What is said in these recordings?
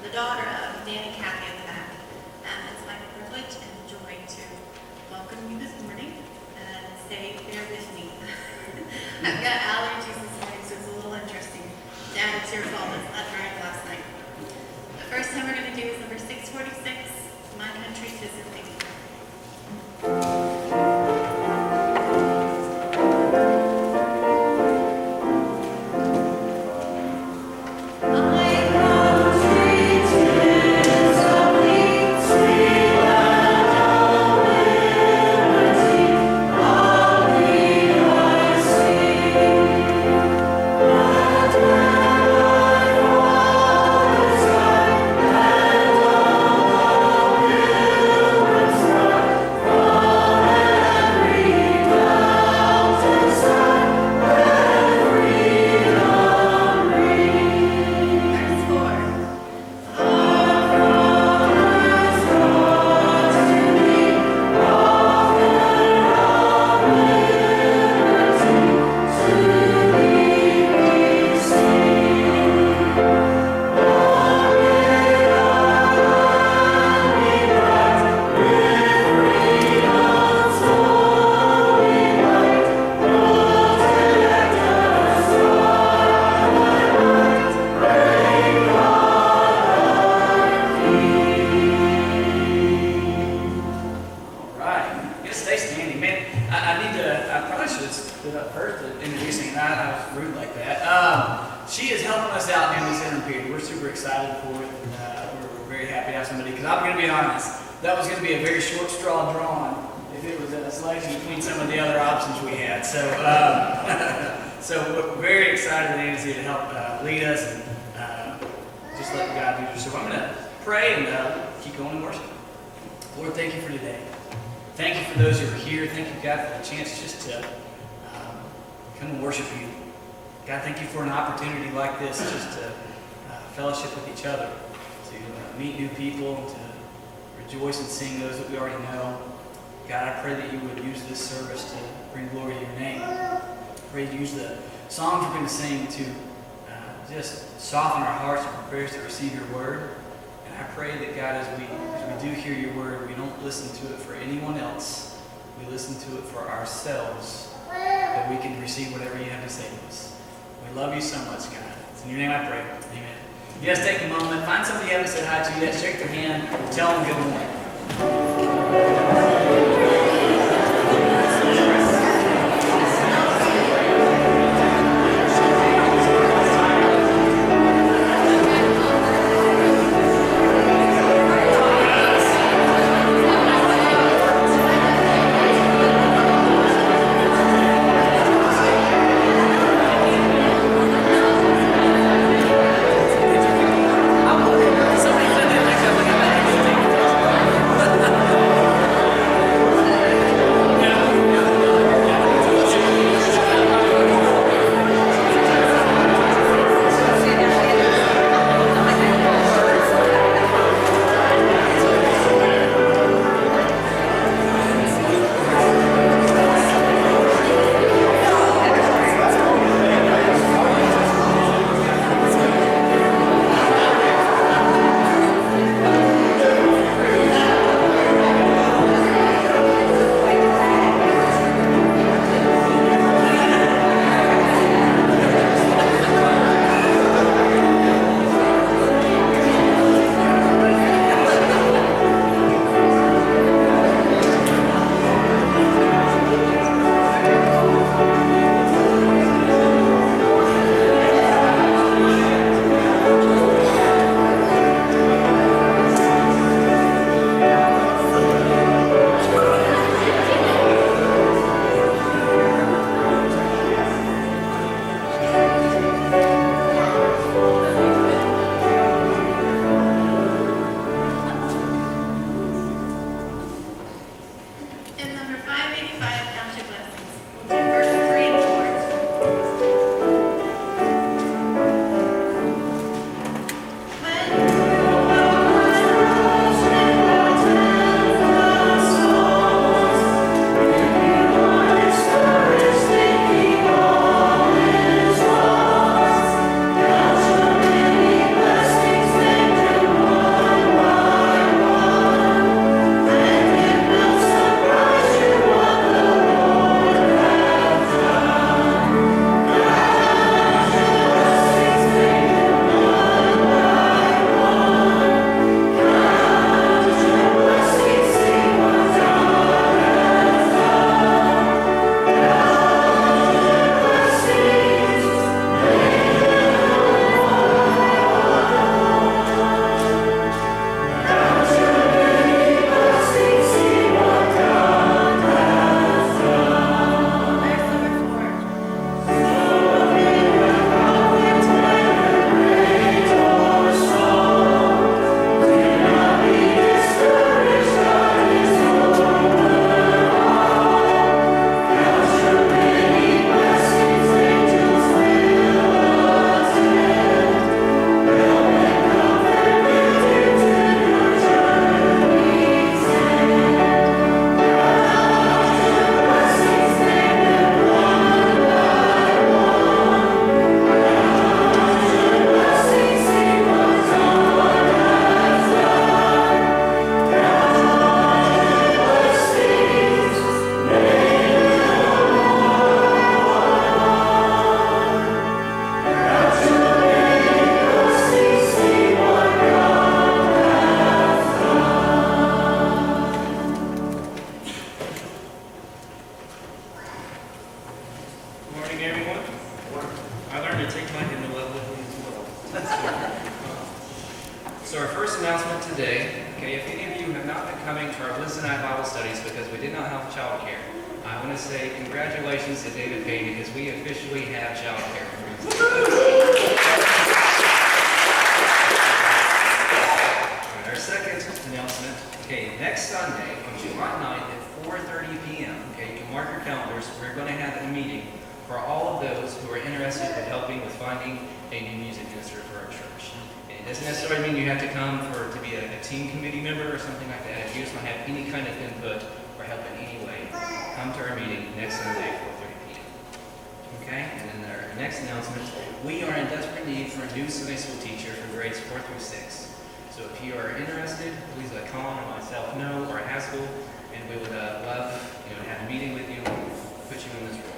the daughter of Dan and Kathy at the back. It's my privilege and joy to welcome you this morning and stay there with me. I've got allergies this morning, so it's a little interesting. Dad, it's your fault. It's not right last night. The first time we're going to do is number 646, My Country 'Tis of Thee. Soften our hearts and prepare us to receive your word. And I pray that God, as we do hear your word, we don't listen to it for anyone else. We listen to it for ourselves, that we can receive whatever you have to say to us. We love you so much, God. It's in your name I pray. Amen. You guys take a moment, find somebody you haven't said hi to yet, shake their hand, tell them good morning. So our first announcement today, okay, if any of you have not been coming to our Wednesday night Bible studies because we did not have childcare, I want to say congratulations to David Payne because we officially have childcare. Our second announcement, okay, next Sunday on July 9th at 4:30 p.m., okay, you can mark your calendars, we're going to have a meeting for all of those who are interested in helping with finding a new music minister for our church. It doesn't necessarily mean you have to come to be a team committee member or something like that. If you just want to have any kind of input or help in any way, come to our meeting next Sunday at 4:30 p.m. Okay? And then our next announcement, we are in desperate need for a new Sunday school teacher for grades 4 through 6. So if you are interested, please let Collin or myself know, or Haskell, and we would love to have a meeting with you and put you in this role.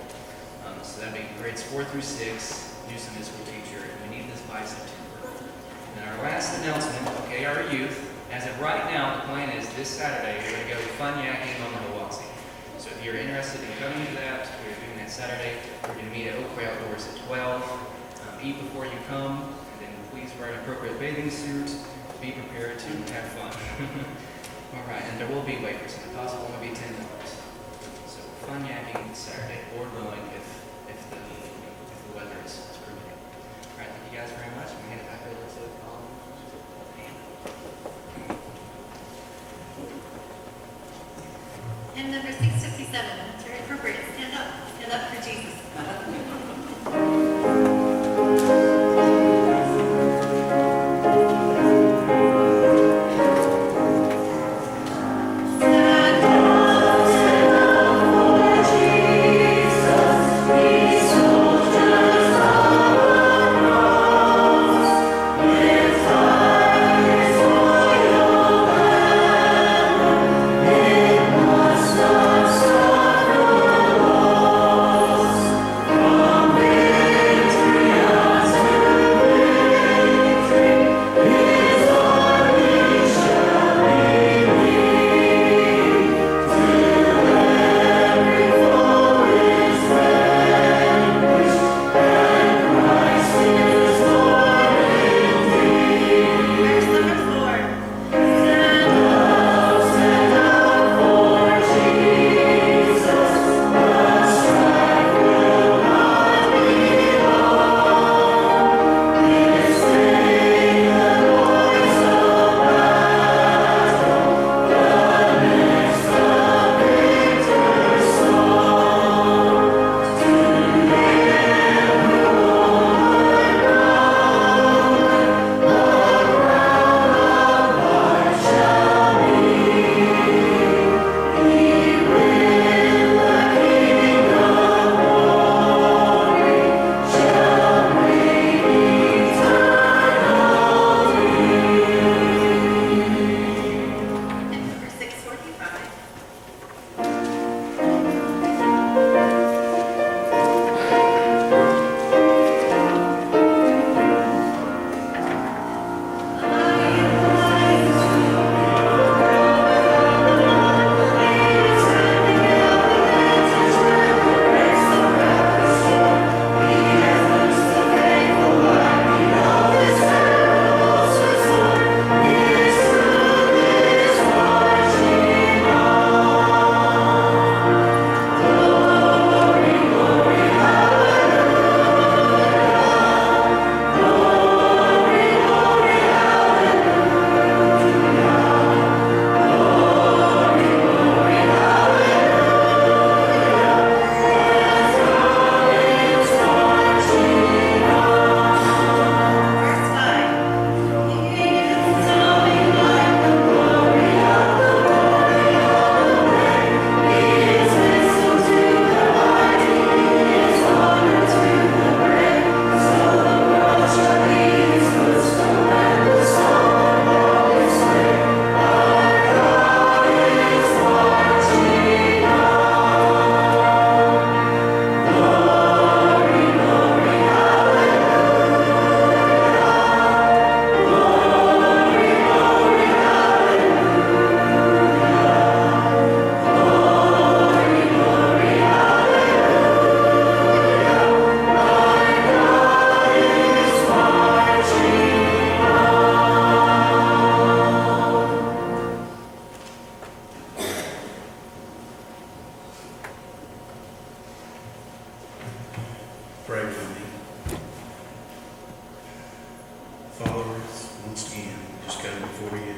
So that'd be grades 4 through 6, new Sunday school teacher, and we need this by September. And our last announcement, okay, our youth, as of right now, the plan is this Saturday, we're going to go fun yakking on the Hiwazi. So if you're interested in coming to that, we're doing that Saturday. We're going to meet at Oakway Outdoors at 12. Eat before you come, and then please wear an appropriate bathing suit. Be prepared to have fun. All right, and there will be waivers, and the cost will only be $10. So fun yakking Saturday, or going if the weather is permitting. All right, thank you guys very much. I'm going to hand it back over to Collin. Hymn number 657. It's very appropriate. Stand up for Jesus. Yeah. Father, once again, we just come before you,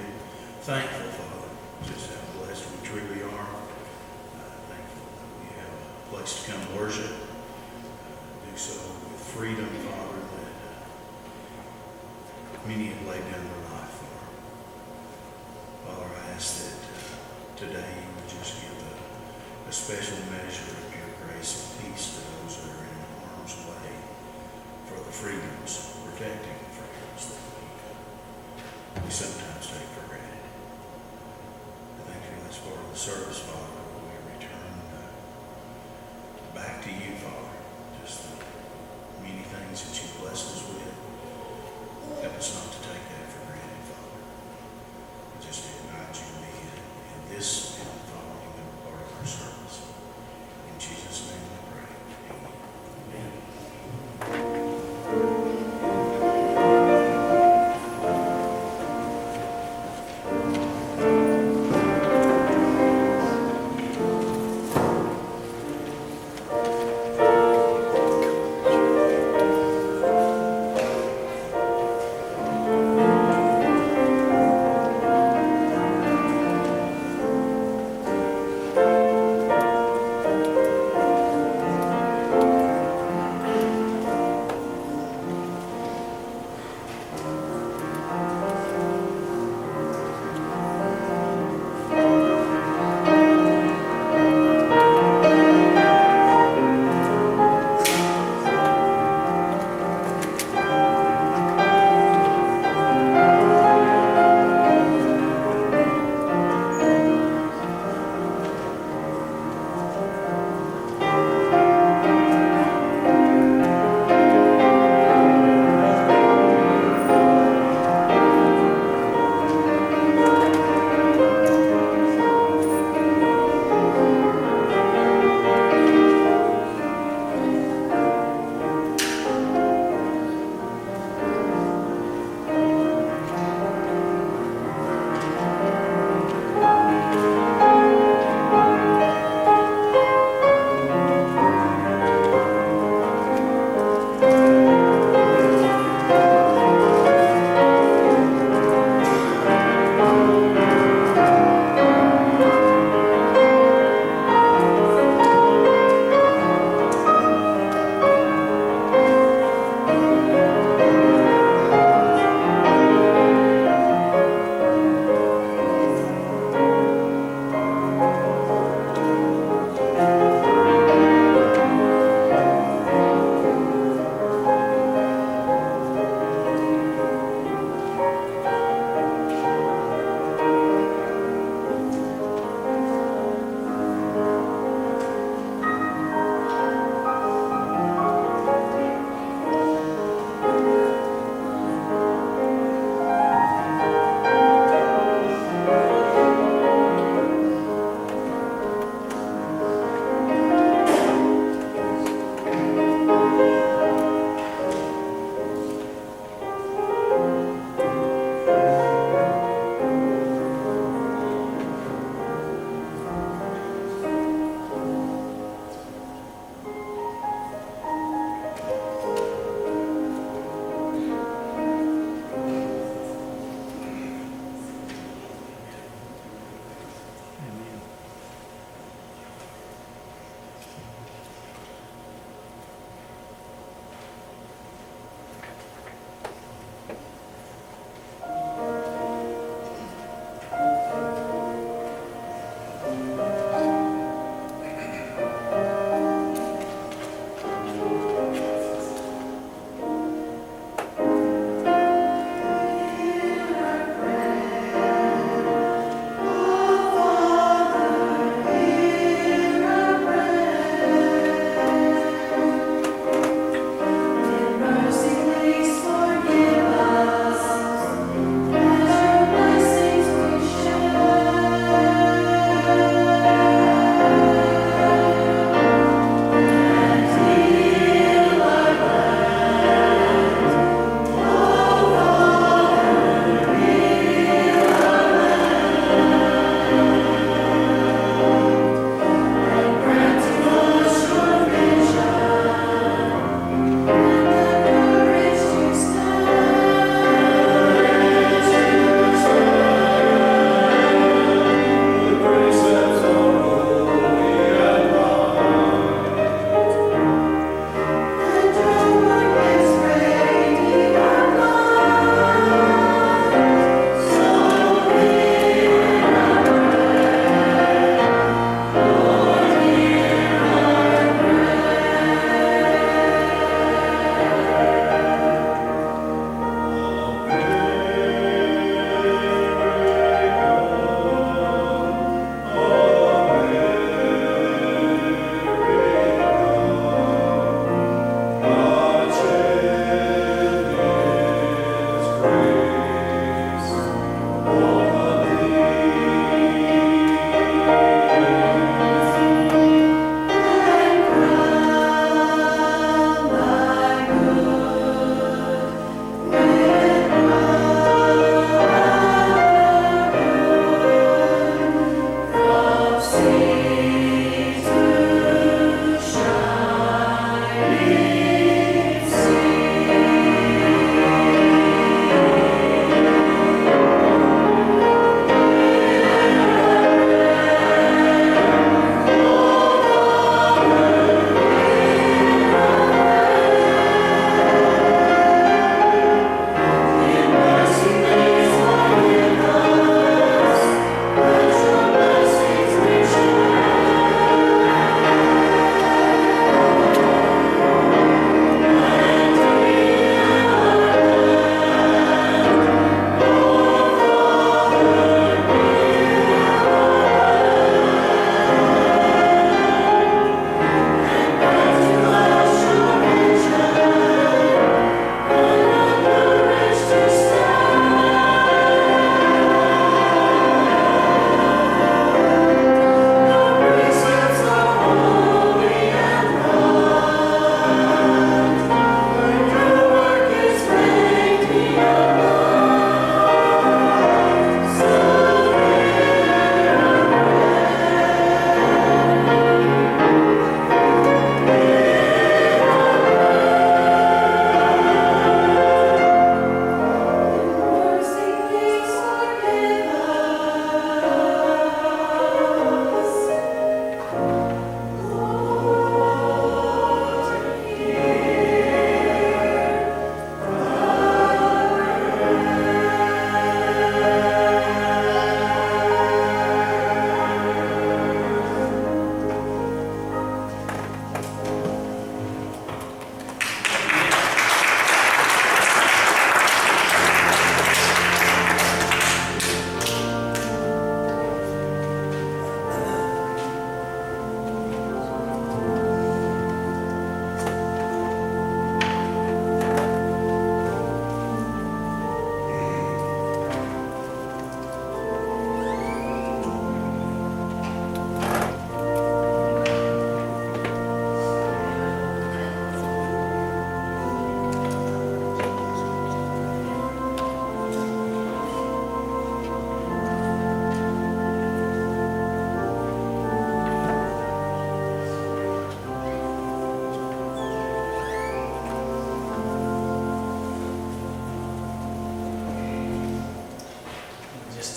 thankful, Father, just how blessed we truly are. Thankful that we have a place to come worship, do so with freedom, Father, that many have laid down their life for. Father, I ask that today you would just give a special measure of your grace and peace to those that are in harm's way for the freedoms, protecting the freedoms that we sometimes take for granted. I thank you for this part of the service, Father. We return back to you, Father. Just the many things that you blessed us with. Help us not to take that for granted, Father. We just acknowledge you being in this and the following part of our service. In Jesus' name we pray. Amen.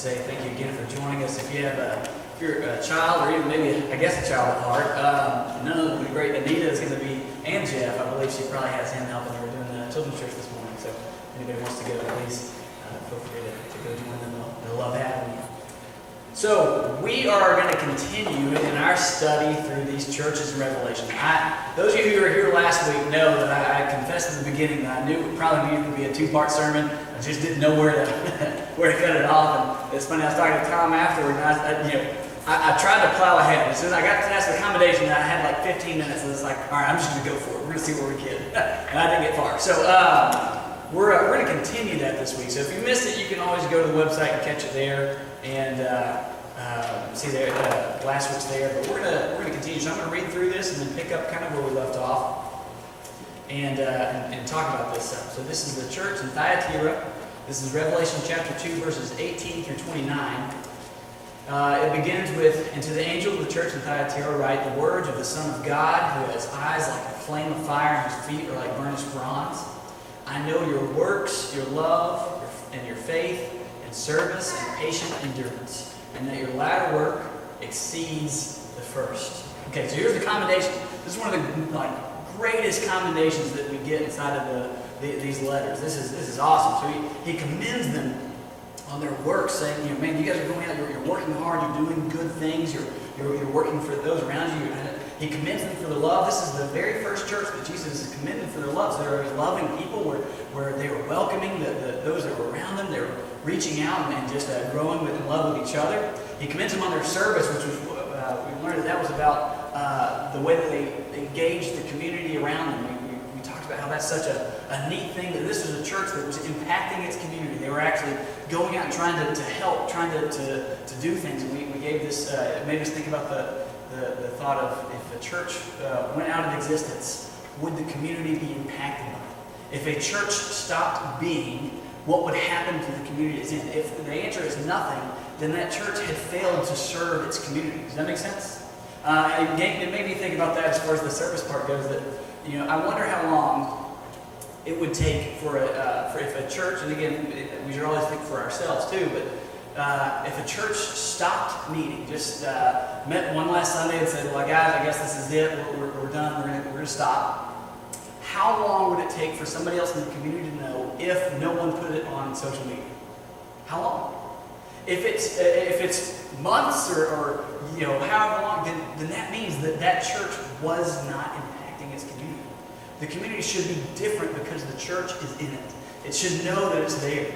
say thank you again for joining us. If you're a child, or even maybe, I guess, a child at heart, none of them would be great. Anita is going to be, and Jeff, I believe she probably has him helping her doing the children's church this morning. So if anybody wants to go, please feel free to go join them. They'll love having you. So we are going to continue in our study through these churches in Revelation. Those of you who were here last week know that I confessed at the beginning that I knew it would probably needed to be a two-part sermon. I just didn't know where to cut it off. And it's funny, I was talking to Tom afterward, and I tried to plow ahead. As soon as I got to ask the accommodation, I had like 15 minutes, and it's like, all right, I'm just going to go for it. We're going to see where we get. And I didn't get far. So we're going to continue that this week. So if you missed it, you can always go to the website and catch it there. And see there last week's there, but we're gonna continue. So I'm gonna read through this and then pick up kind of where we left off, and talk about this stuff. So this is the church in Thyatira. This is Revelation chapter 2, verses 18 through 29. It begins with, "And to the angel of the church in Thyatira write the words of the Son of God, who has eyes like a flame of fire, and whose feet are like burnished bronze. I know your works, your love, and your faith, and service, and patient endurance, and that your latter work exceeds the first." Okay, so here's the commendation. This is one of the greatest commendations that we get inside of these letters. This is awesome. So he commends them on their work, saying, man, you guys are going out, you're working hard, you're doing good things, you're working for those around you. He commends them for their love. This is the very first church that Jesus has commended for their love. So they're loving people where they were welcoming those that were around them. They were reaching out and just growing in love with each other. He commends them on their service, which was, we learned that was about the way that they engaged the community around them. We talked about how that's such a neat thing, that this was a church that was impacting its community. They were actually going out and trying to help, trying to do things. And we gave this, it made us think about the thought of, if a church went out of existence, would the community be impacted by it? If a church stopped being, what would happen to the community it's in? If the answer is nothing, then that church had failed to serve its community. Does that make sense? It made me think about that as far as the service part goes. That I wonder how long it would take for if a church, and again, we should always think for ourselves too, but if a church stopped meeting, just met one last Sunday and said, well, guys, I guess this is it, we're done, we're going to stop. How long would it take for somebody else in the community to know if no one put it on social media? How long? If it's months or however long, then that means that church was not impacting its community. The community should be different because the church is in it. It should know that it's there.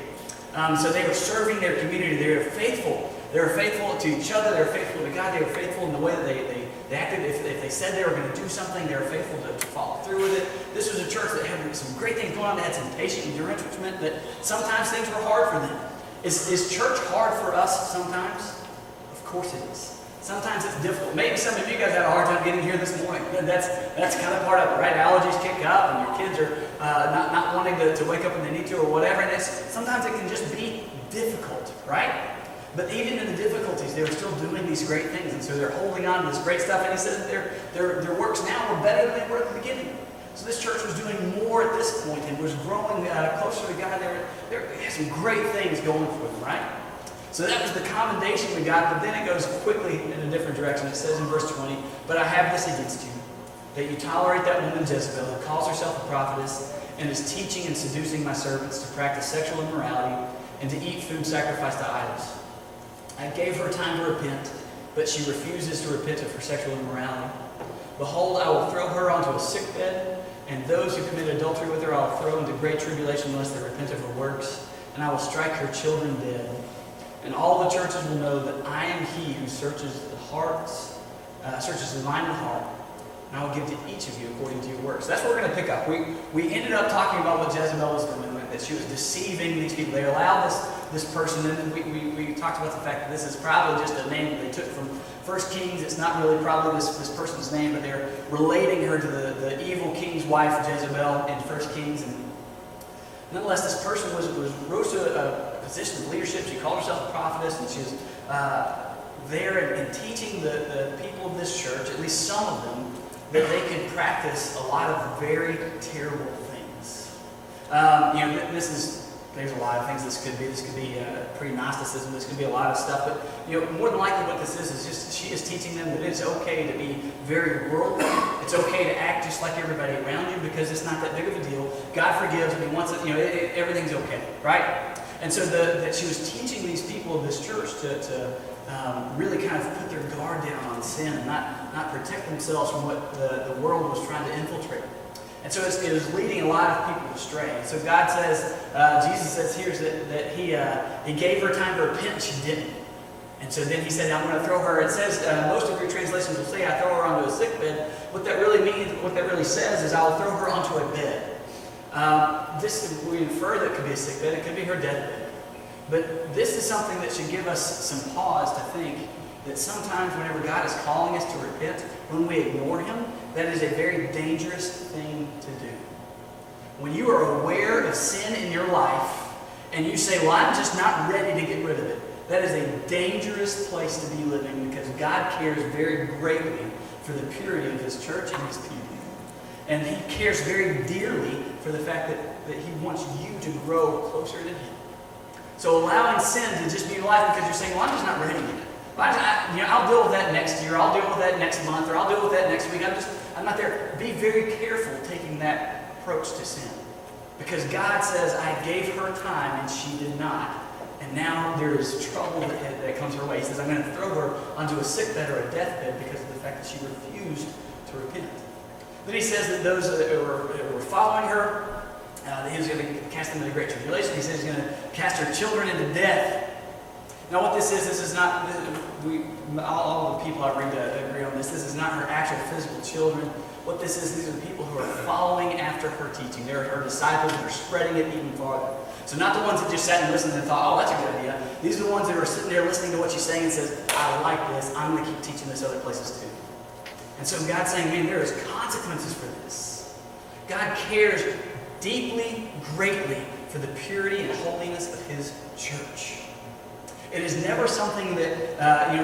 So they were serving their community. They were faithful. They were faithful to each other. They were faithful to God. They were faithful in the way that they acted. If they said they were going to do something, they were faithful to follow through with it. This was a church that had some great things going on. They had some patient endurance, which meant that sometimes things were hard for them. Is church hard for us sometimes? Of course it is. Sometimes it's difficult. Maybe some of you guys had a hard time getting here this morning. That's kind of part of it, right? Allergies kick up, and your kids are not wanting to wake up when they need to, or whatever. And sometimes it can just be difficult, right? But even in the difficulties, they were still doing these great things, and so they're holding on to this great stuff. And he says that their works now were better than they were at the beginning. So this church was doing more at this point and was growing closer to God. They had some great things going for them, right? So that was the commendation we got, but then it goes quickly in a different direction. It says in verse 20, "But I have this against you, that you tolerate that woman Jezebel, who calls herself a prophetess, and is teaching and seducing my servants to practice sexual immorality and to eat food sacrificed to idols. I gave her time to repent, but she refuses to repent of her sexual immorality. Behold, I will throw her onto a sickbed, and those who commit adultery with her I will throw into great tribulation unless they repent of her works, and I will strike her children dead. And all the churches will know that I am he who searches the hearts, searches the mind and the heart, and I will give to each of you according to your works." That's what we're going to pick up. We ended up talking about what Jezebel was doing, that she was deceiving these people. They allowed this person, and then we talked about the fact that this is probably just a name that they took from 1 Kings. It's not really probably this person's name, but they're relating her to the evil king's wife, Jezebel, in 1 Kings. And nonetheless, this person rose to a position of leadership. She called herself a prophetess, and she was there and teaching the people of this church, at least some of them, that they could practice a lot of very terrible things. This is There's a lot of things this could be. This could be pre-Gnosticism. This could be a lot of stuff. But more than likely what this is just she is teaching them that it's okay to be very worldly. It's okay to act just like everybody around you because it's not that big of a deal. God forgives and He wants it. Everything's okay, right? And so that she was teaching these people of this church to really kind of put their guard down on sin and not protect themselves from what the world was trying to infiltrate. And so it was leading a lot of people astray. And so God says, Jesus says here that He gave her time to repent, and she didn't. And so then He said, I'm going to throw her. It says, most of your translations will say, I throw her onto a sick bed. What that really means, what that really says is, I'll throw her onto a bed. We infer that it could be a sick bed. It could be her deathbed. But this is something that should give us some pause to think that sometimes whenever God is calling us to repent, when we ignore Him, that is a very dangerous thing to do. When you are aware of sin in your life and you say, well, I'm just not ready to get rid of it, that is a dangerous place to be living because God cares very greatly for the purity of His church and His people. And He cares very dearly for the fact that He wants you to grow closer to Him. So allowing sin to just be in your life because you're saying, well, I'm just not ready yet. I'll deal with that next year, I'll deal with that next month, or I'll deal with that next week. I'm not there. Be very careful taking that approach to sin. Because God says, I gave her time and she did not. And now there is trouble that comes her way. He says, I'm going to throw her onto a sickbed or a deathbed because of the fact that she refused to repent. Then He says that those that were following her, that He was going to cast them into great tribulation. He says He's going to cast her children into death. Now what this is not, all the people I read agree on this. This is not her actual physical children. What this is, these are the people who are following after her teaching. They're her disciples and they're spreading it even farther. So not the ones that just sat and listened and thought, oh, that's a good idea. These are the ones that are sitting there listening to what she's saying and says, I like this. I'm going to keep teaching this other places too. And so God's saying, man, there is consequences for this. God cares deeply, greatly for the purity and holiness of His church. It is never something that,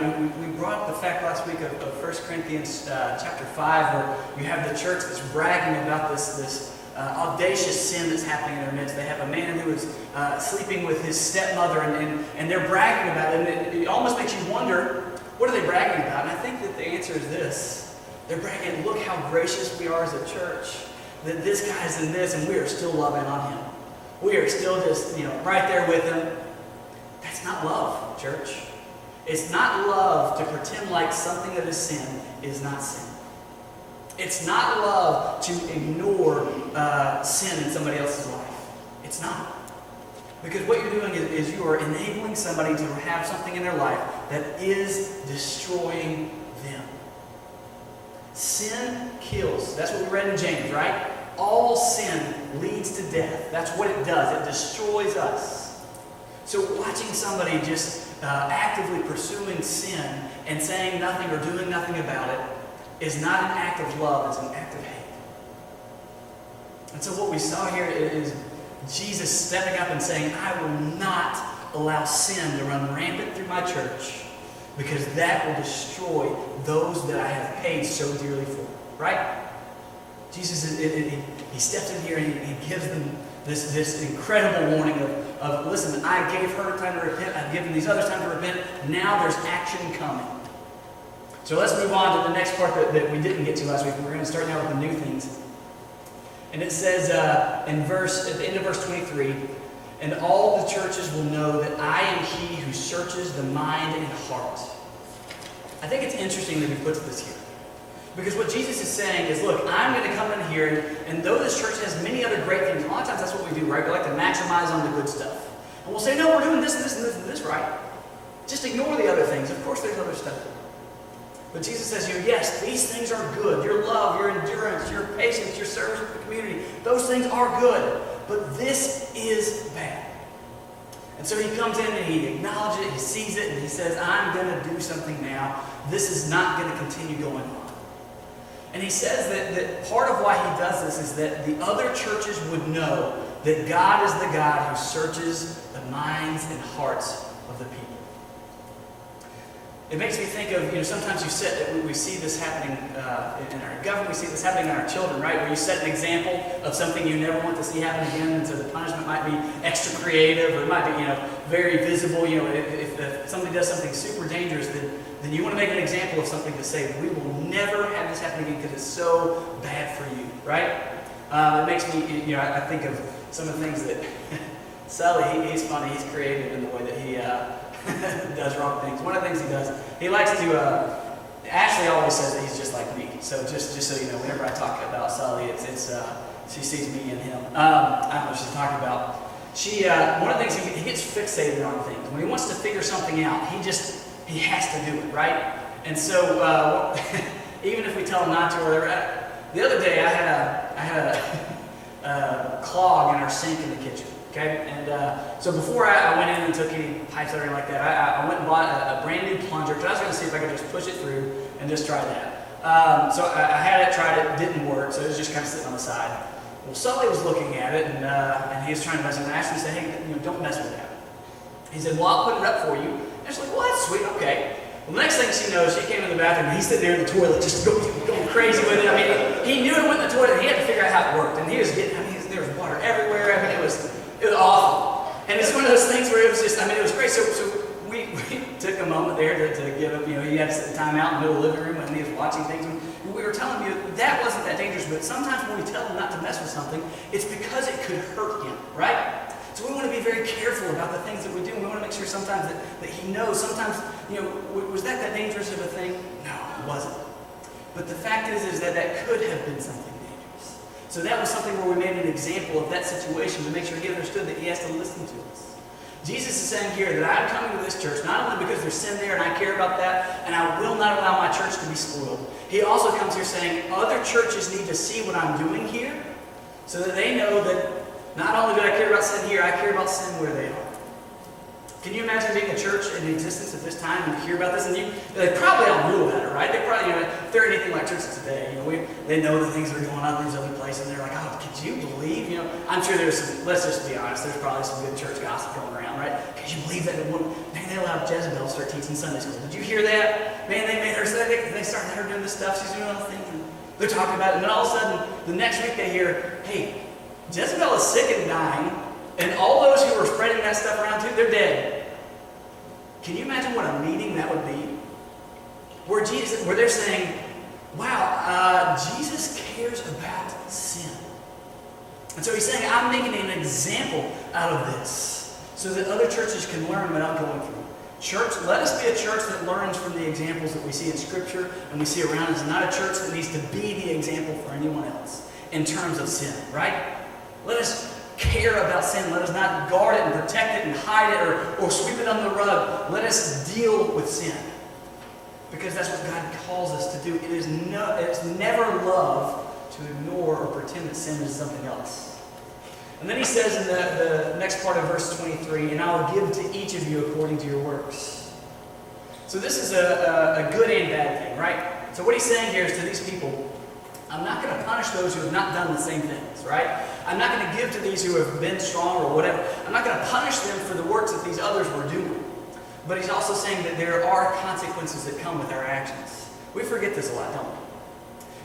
we brought up the fact last week of 1 Corinthians chapter 5 where you have the church that's bragging about this audacious sin that's happening in their midst. They have a man who is sleeping with his stepmother and they're bragging about it. And it almost makes you wonder, what are they bragging about? And I think that the answer is this. They're bragging, look how gracious we are as a church. That this guy's in this and we are still loving on him. We are still just, right there with him. That's not love, church. It's not love to pretend like something that is sin is not sin. It's not love to ignore sin in somebody else's life. It's not. Because what you're doing is you are enabling somebody to have something in their life that is destroying them. Sin kills. That's what we read in James, right? All sin leads to death. That's what it does. It destroys us. So watching somebody just actively pursuing sin and saying nothing or doing nothing about it is not an act of love, it's an act of hate. And so what we saw here is Jesus stepping up and saying, I will not allow sin to run rampant through my church because that will destroy those that I have paid so dearly for. Right? Jesus, he steps in here and he gives them this incredible warning of, listen, I gave her time to repent, I've given these others time to repent, now there's action coming. So let's move on to the next part that we didn't get to last week. We're going to start now with the new things. And it says at the end of verse 23, and all the churches will know that I am He who searches the mind and heart. I think it's interesting that he puts this here. Because what Jesus is saying is, look, I'm going to come in here, and though this church has many other great things, a lot of times that's what we do, right? We like to maximize on the good stuff. And we'll say, no, we're doing this and this and this and this, right? Just ignore the other things. Of course there's other stuff. But Jesus says, yes, these things are good. Your love, your endurance, your patience, your service to the community, those things are good. But this is bad. And so he comes in and he acknowledges it, he sees it, and he says, I'm going to do something now. This is not going to continue going on. And he says that part of why he does this is that the other churches would know that God is the God who searches the minds and hearts of the people. It makes me think of, sometimes we see this happening in our government, we see this happening in our children, right? Where you set an example of something you never want to see happen again, and so the punishment might be extra creative, or it might be, very visible. If somebody does something super dangerous, then you want to make an example of something to say, we will never have this happen again because it's so bad for you, right? It makes me, I think of some of the things that Sully, he's funny, he's creative in the way that he does wrong things. One of the things he does, he likes to, Ashley always says that he's just like me. So just so you know, whenever I talk about Sully, it's she sees me in him. I don't know what she's talking about. One of the things, he gets fixated on things. When he wants to figure something out, he has to do it, right? And so, even if we tell him not to or whatever, the other day I had a clog in our sink in the kitchen. Okay, and so before I went in and took any pipes or anything like that, I went and bought a brand new plunger because I was going to see if I could just push it through and just try that. So I had it, tried it, didn't work, so it was just kind of sitting on the side. Well, Sully was looking at it, and he was trying to mess with it. And I asked him, said, hey, don't mess with that. He said, well, I'll put it up for you. And she's like, well, that's sweet, okay. Well, the next thing she knows, she came in the bathroom, and he's sitting there in the toilet just going crazy with it. I mean, he knew it went in the toilet, and he had to figure out how it worked. And he was getting, there was water everywhere. I mean, it was awful. And it's one of those things where it was just, it was great. So we took a moment there to give him, he had to sit time out in the middle of the living room and he was watching things. And we were telling you that wasn't that dangerous, but sometimes when we tell him not to mess with something, it's because it could hurt him, right? So we want to be very careful about the things that we do. And we want to make sure sometimes that he knows. Sometimes, was that dangerous of a thing? No, it wasn't. But the fact is that could have been something. So that was something where we made an example of that situation to make sure he understood that he has to listen to us. Jesus is saying here that I'm coming to this church not only because there's sin there and I care about that, and I will not allow my church to be spoiled. He also comes here saying other churches need to see what I'm doing here so that they know that not only do I care about sin here, I care about sin where they are. Can you imagine being a church in existence at this time and hear about this? And they probably all knew about it, right? They probably, if they're anything like churches today, they know the things that are going on in these other places. And they're like, oh, could you believe? I'm sure there's some, let's just be honest, there's probably some good church gossip going around, right? Could you believe that? Man, they allowed Jezebel to start teaching Sunday school. Did you hear that? Man, they made her say, they started her doing this stuff. She's doing all these things. And they're talking about it. And then all of a sudden, the next week they hear, hey, Jezebel is sick and dying. And all those who were spreading that stuff around too, they're dead. Can you imagine what a meeting that would be? Where they're saying, wow, Jesus cares about sin. And so he's saying, I'm making an example out of this so that other churches can learn what I'm going through. Church, let us be a church that learns from the examples that we see in Scripture and we see around us, not a church that needs to be the example for anyone else in terms of sin, right? Let us care about sin. Let us not guard it and protect it and hide it or sweep it under the rug. Let us deal with sin. Because that's what God calls us to do. It's never love to ignore or pretend that sin is something else. And then he says in the next part of verse 23, and I will give to each of you according to your works. So this is a good and bad thing, right? So what he's saying here is to these people, I'm not going to punish those who have not done the same things, right? I'm not going to give to these who have been strong or whatever. I'm not going to punish them for the works that these others were doing. But he's also saying that there are consequences that come with our actions. We forget this a lot, don't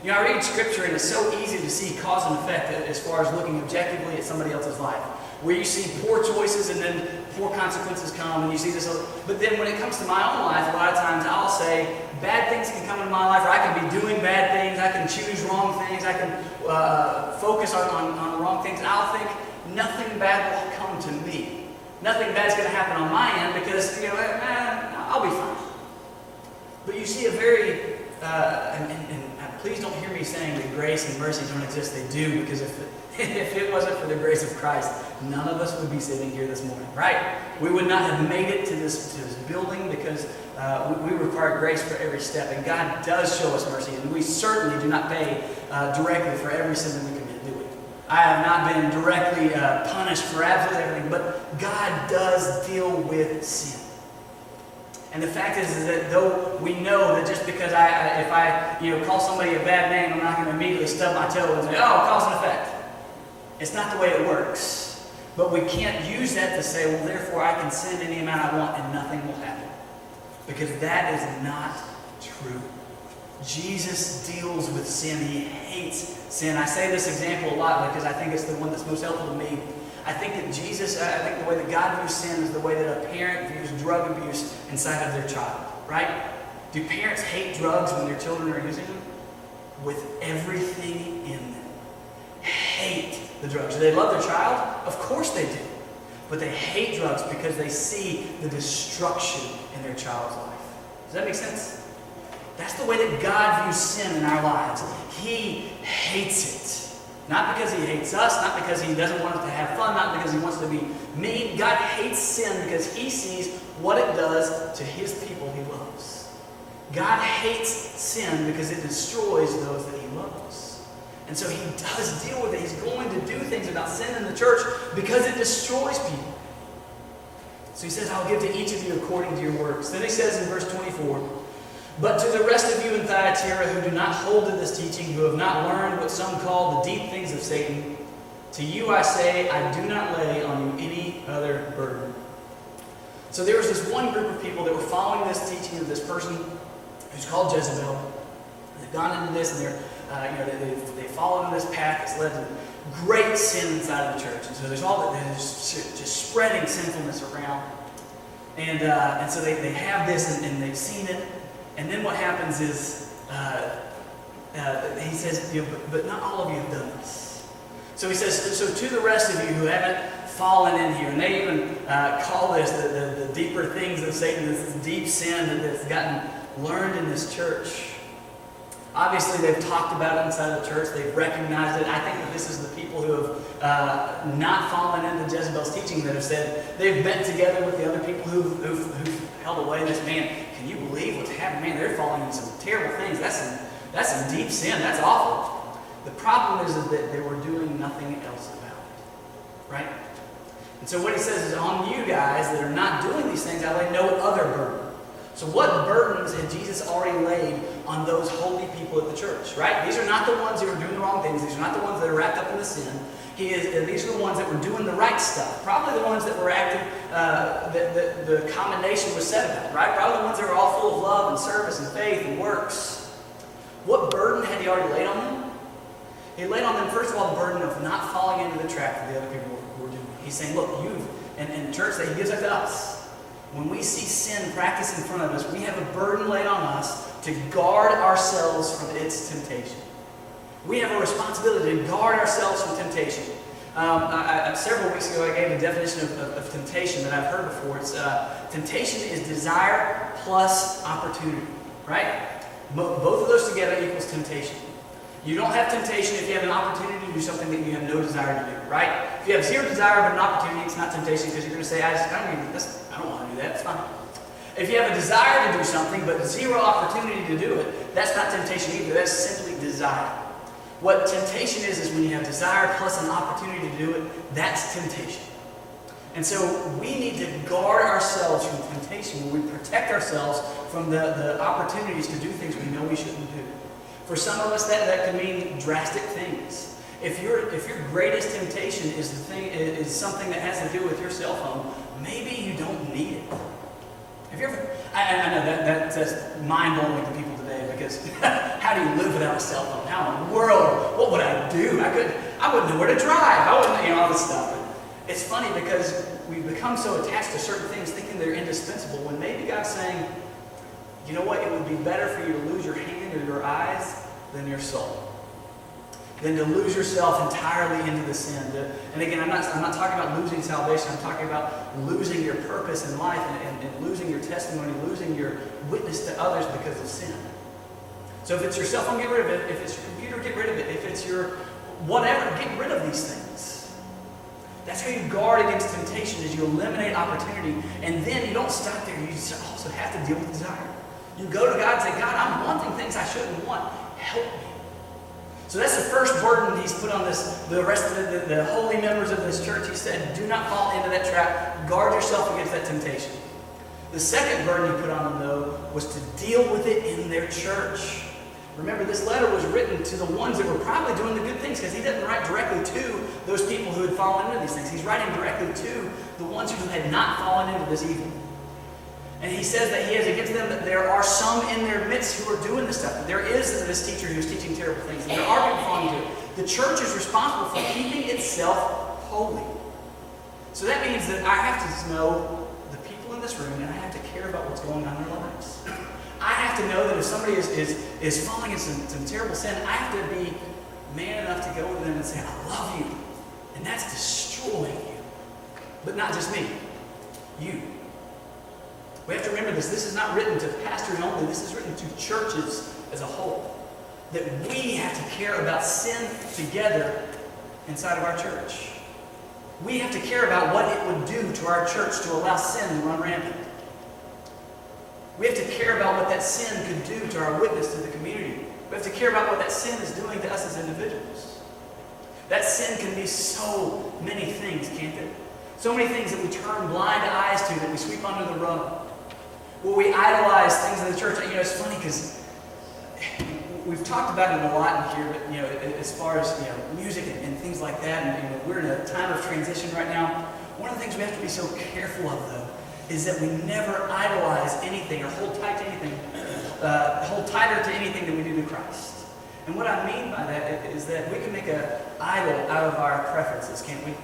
we? I read Scripture and it's so easy to see cause and effect as far as looking objectively at somebody else's life. Where you see poor choices and then poor consequences come and you see this. But then when it comes to my own life, a lot of times I'll say bad things can come into my life, or I can be doing bad things, I can choose wrong things, I can focus on wrong things, and I'll think nothing bad will come to me. Nothing bad is going to happen on my end because, I'll be fine. But you see a very, and please don't hear me saying that grace and mercy don't exist. They do, because if it wasn't for the grace of Christ, none of us would be sitting here this morning, right? We would not have made it to this building because we require grace for every step. And God does show us mercy, and we certainly do not pay directly for every sin that we commit, do we? I have not been directly punished for absolutely everything, but God does deal with sin. And the fact is that though we know that just because if I call somebody a bad name, I'm not going to immediately stub my toe and say, oh, cause and effect. It's not the way it works. But we can't use that to say, well, therefore I can sin any amount I want and nothing will happen. because that is not true. Jesus deals with sin. He hates sin. I say this example a lot because I think it's the one that's most helpful to me. I think that the way that God views sin is the way that a parent views drug abuse inside of their child, right? Do parents hate drugs when their children are using them? With everything in them. Hate the drugs. Do they love their child? Of course they do. But they hate drugs because they see the destruction in their child's life. Does that make sense? That's the way that God views sin in our lives. He hates it. Not because he hates us, not because he doesn't want us to have fun, not because he wants to be mean. God hates sin because he sees what it does to his people he loves. God hates sin because it destroys those that he loves. And so he does deal with it. He's going to do things about sin in the church because it destroys people. So he says, I'll give to each of you according to your works. Then he says in verse 24, but to the rest of you in Thyatira who do not hold to this teaching, who have not learned what some call the deep things of Satan, to you I say, I do not lay on you any other burden. So there was this one group of people that were following this teaching of this person who's called Jezebel. They've gone into this and they followed in this path that's led to great sin inside of the church. And so there's just spreading sinfulness around. And so they have this and they've seen it. And then what happens is, he says, but not all of you have done this. So he says, so to the rest of you who haven't fallen in here, and they even call this the deeper things of Satan, this deep sin that's gotten learned in this church. Obviously, they've talked about it inside of the church. They've recognized it. I think that this is the people who have not fallen into Jezebel's teaching that have said they've been together with the other people who've held away this man. Can you believe what's happening? Man, they're falling into some terrible things. That's some deep sin. That's awful. The problem is that they were doing nothing else about it. Right? And so what he says is, on you guys that are not doing these things, I lay no other burden. So what burdens had Jesus already laid on those holy people at the church, right? These are not the ones who are doing the wrong things. These are not the ones that are wrapped up in the sin. These are the ones that were doing the right stuff. Probably the ones that were acting, the commendation was said about, right? Probably the ones that were all full of love and service and faith and works. What burden had he already laid on them? He laid on them, first of all, the burden of not falling into the trap that the other people were doing. He's saying, look, and the church that he gives that to us. When we see sin practiced in front of us, we have a burden laid on us to guard ourselves from its temptation. We have a responsibility to guard ourselves from temptation. Several weeks ago, I gave a definition of temptation that I've heard before. It's temptation is desire plus opportunity, right? Both of those together equals temptation. You don't have temptation if you have an opportunity to do something that you have no desire to do, right? If you have zero desire but an opportunity, it's not temptation because you're going to say, I don't want to do that, it's fine. If you have a desire to do something but zero opportunity to do it, that's not temptation either, that's simply desire. What temptation is when you have desire plus an opportunity to do it, that's temptation. And so we need to guard ourselves from temptation, where we protect ourselves from the opportunities to do things we know we shouldn't do. For some of us, that could mean drastic things. If your greatest temptation is something that has to do with your cell phone, maybe you don't need it. Have you ever? I know that's mind-blowing to people today because how do you live without a cell phone? How in the world? What would I do? I wouldn't know where to drive. I wouldn't, all this stuff. But it's funny because we become so attached to certain things, thinking they're indispensable. When maybe God's saying, you know what? It would be better for you to lose your hand or your eyes than your soul. Than to lose yourself entirely into the sin. And again, I'm not talking about losing salvation. I'm talking about losing your purpose in life and losing your testimony, losing your witness to others because of sin. So if it's your cell phone, get rid of it. If it's your computer, get rid of it. If it's your whatever, get rid of these things. That's how you guard against temptation, is you eliminate opportunity. And then you don't stop there. You also have to deal with desire. You go to God and say, God, I'm wanting things I shouldn't want. Help me. So that's the first burden he's put on the rest of the holy members of this church. He said, do not fall into that trap. Guard yourself against that temptation. The second burden he put on them, though, was to deal with it in their church. Remember, this letter was written to the ones that were probably doing the good things, because he didn't write directly to those people who had fallen into these things. He's writing directly to the ones who had not fallen into this evil. And he says that he has against them that there are some in their midst who are doing this stuff. That there is this teacher who's teaching terrible things. And there are people falling into it. The church is responsible for keeping itself holy. So that means that I have to know the people in this room, and I have to care about what's going on in their lives. I have to know that if somebody is falling into some terrible sin, I have to be man enough to go to them and say, I love you. And that's destroying you. But not just me. You. We have to remember this. This is not written to pastors only. This is written to churches as a whole. That we have to care about sin together inside of our church. We have to care about what it would do to our church to allow sin to run rampant. We have to care about what that sin could do to our witness to the community. We have to care about what that sin is doing to us as individuals. That sin can be so many things, can't it? So many things that we turn blind eyes to, that we sweep under the rug. Well, we idolize things in the church. You know, it's funny because we've talked about it a lot in here, but you know, as far as music and things like that, and we're in a time of transition right now. One of the things we have to be so careful of, though, is that we never idolize anything or hold tight to anything, hold tighter to anything than we do to Christ. And what I mean by that is that we can make an idol out of our preferences, can't we?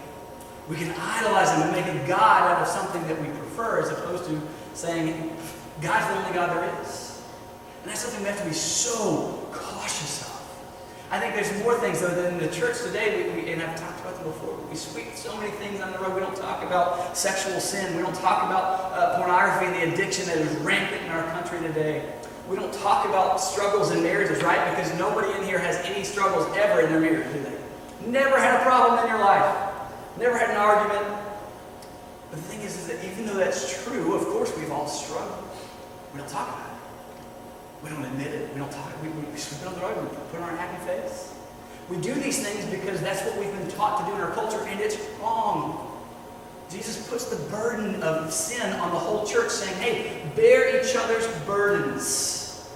We can idolize them and make a God out of something that we prefer, as opposed to saying, God's the only God there is. And that's something we have to be so cautious of. I think there's more things, though, than in the church today, and I've talked about them before, but we sweep so many things on the road. We don't talk about sexual sin. We don't talk about pornography and the addiction that is rampant in our country today. We don't talk about struggles in marriages, right? Because nobody in here has any struggles ever in their marriage, do they? Never had a problem in your life. Never had an argument. But the thing is that even though that's true, of course we've all struggled. We don't talk about it. We don't admit it. We don't talk. We sweep it on the road. We put on our happy face. We do these things because that's what we've been taught to do in our culture, and it's wrong. Jesus puts the burden of sin on the whole church, saying, hey, bear each other's burdens.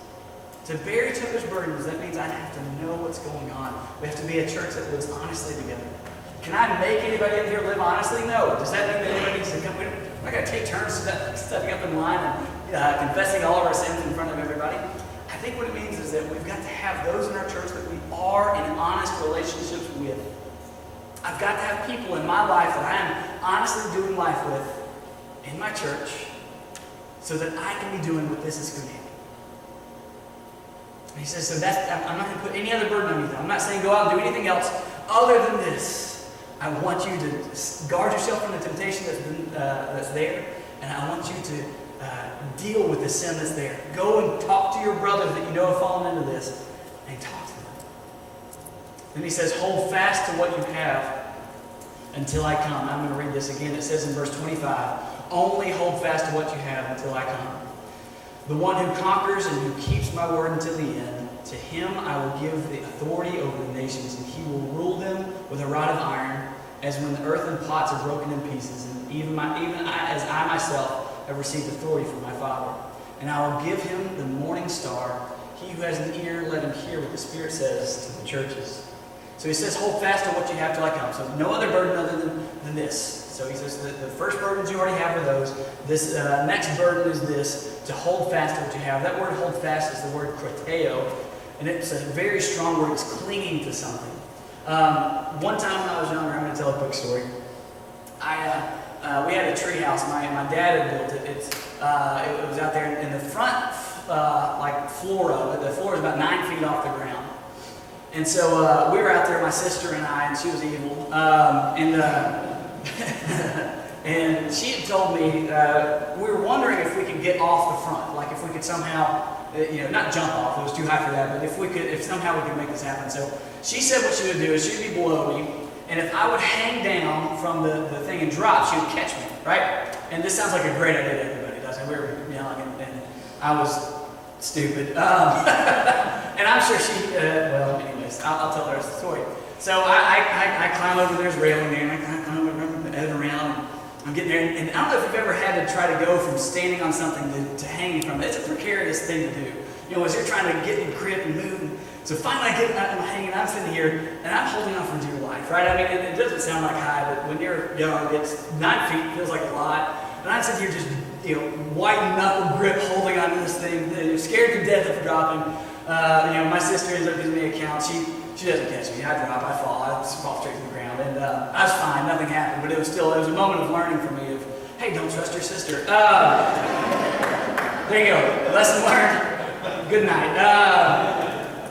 To bear each other's burdens, that means I have to know what's going on. We have to be a church that lives honestly together. Can I make anybody in here live honestly? No. Does that mean that anybody needs to come? We're not going to take turns stepping up in line and confessing all of our sins in front of everybody. I think what it means is that we've got to have those in our church that we are in honest relationships with. I've got to have people in my life that I am honestly doing life with in my church so that I can be doing what this is commanding. And he says, so I'm not going to put any other burden on you. I'm not saying go out and do anything else other than this. I want you to guard yourself from the temptation that's there, and I want you to deal with the sin that's there. Go and talk to your brothers that you know have fallen into this, and talk to them. Then he says, hold fast to what you have until I come. I'm going to read this again. It says in verse 25, only hold fast to what you have until I come. The one who conquers and who keeps my word until the end, to him I will give the authority over the nations, and he will rule them with a rod of iron, as when the earthen pots are broken in pieces, and even as I myself have received authority from my Father. And I will give him the morning star. He who has an ear, let him hear what the Spirit says to the churches. So he says, hold fast to what you have till I come. So no other burden other than this. So he says the first burdens you already have are those. This next burden is this, to hold fast to what you have. That word hold fast is the word krateo, and it's a very strong word. It's clinging to something. One time when I was younger, I'm going to tell a quick story. We had a tree house. My dad had built it. It was out there in the front, floor of it. The floor was about 9 feet off the ground. And so we were out there, my sister and I, and she was evil. And she had told me we were wondering if we could get off the front, like if we could somehow, not jump off. It was too high for that. But if somehow we could make this happen. So she said what she would do is she'd be below me, and if I would hang down from the thing and drop, she would catch me, right? And this sounds like a great idea to everybody, doesn't it? We were young, and I was stupid. And I'm sure she, anyways, I'll tell the rest of the story. So I climb over, there's railing there, and I climb over, head around, and I'm getting there. And I don't know if you've ever had to try to go from standing on something to hanging from it. It's a precarious thing to do. As you're trying to get in grip and move. So finally I get I'm hanging, I'm sitting here, and I'm holding on for dear life, right? I mean, it doesn't sound like high, but when you're young, it's 9 feet, feels like a lot. And I'm sitting here just white knuckle grip holding onto this thing, scared to death of dropping. My sister ends up giving me a count. She doesn't catch me. I drop, I fall straight to the ground, and I was fine. Nothing happened, but it was a moment of learning for me of, hey, don't trust your sister. There you go. Lesson learned. Good night.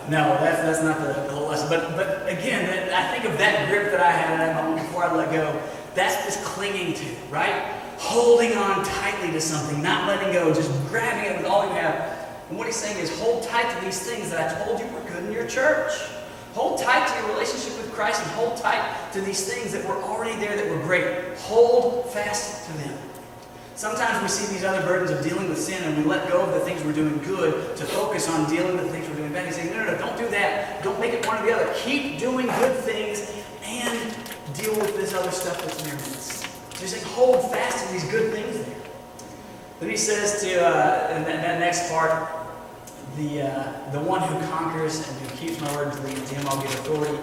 No, that's not the whole lesson. But again, I think of that grip that I had in that moment before I let go. That's this clinging to, right? Holding on tightly to something, not letting go, just grabbing it with all you have. And what he's saying is hold tight to these things that I told you were good in your church. Hold tight to your relationship with Christ and hold tight to these things that were already there that were great. Hold fast to them. Sometimes we see these other burdens of dealing with sin and we let go of the things we're doing good to focus on dealing with the things we're doing bad. He's saying, no, don't do that. Don't make it one or the other. Keep doing good things and deal with this other stuff that's in your midst. So he's saying, hold fast to these good things there. Then he says to, in that next part, the one who conquers and who keeps my word to lead, to him I'll give authority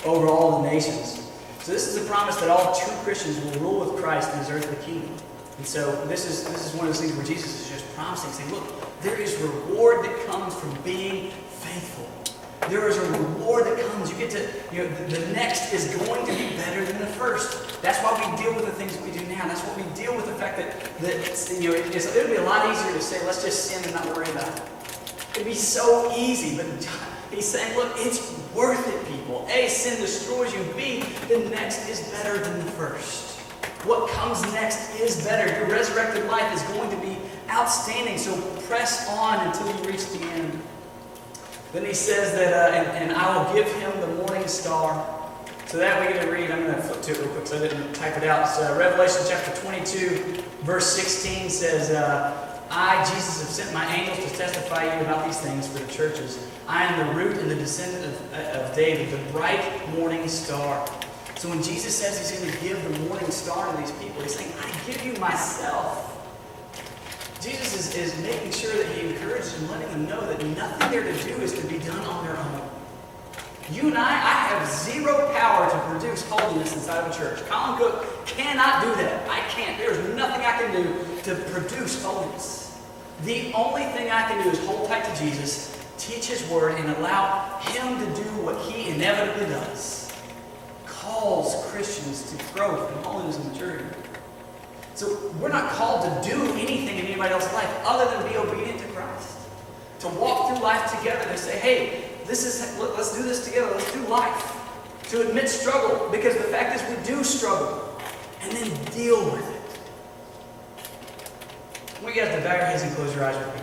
over all the nations. So this is a promise that all true Christians will rule with Christ in his earthly kingdom. And so this is one of those things where Jesus is just promising, saying, look, there is reward that comes from being faithful. There is a reward that comes. You get to, the next is going to be better than the first. That's why we deal with the things we do now. That's why we deal with the fact that it would be a lot easier to say, let's just sin and not worry about it. It'd be so easy, but he's saying, look, it's worth it, people. A, sin destroys you. B, the next is better than the first. What comes next is better. Your resurrected life is going to be outstanding, so press on until you reach the end. Then he says that, and I will give him the morning star. So that we get to read, I'm going to flip to it real quick so I didn't type it out. So Revelation chapter 22, verse 16 says, I, Jesus, have sent my angels to testify you about these things for the churches. I am the root and the descendant of David, the bright morning star. So when Jesus says he's going to give the morning star to these people, he's saying, I give you myself. Jesus is making sure that he encourages and letting them know that nothing they're to do is to be done on their own. You and I have zero power to produce holiness inside of a church. Collin, Cooke cannot do that. I can't. There's nothing I can do to produce holiness. The only thing I can do is hold tight to Jesus, teach his word, and allow him to do what he inevitably does. Calls Christians to growth and holiness and maturity. So we're not called to do anything in anybody else's life other than be obedient to Christ. To walk through life together, to say, hey, let's do this together. Let's do life. To admit struggle, because the fact is we do struggle. And then deal with it. I want you guys to bow your heads and close your eyes with me.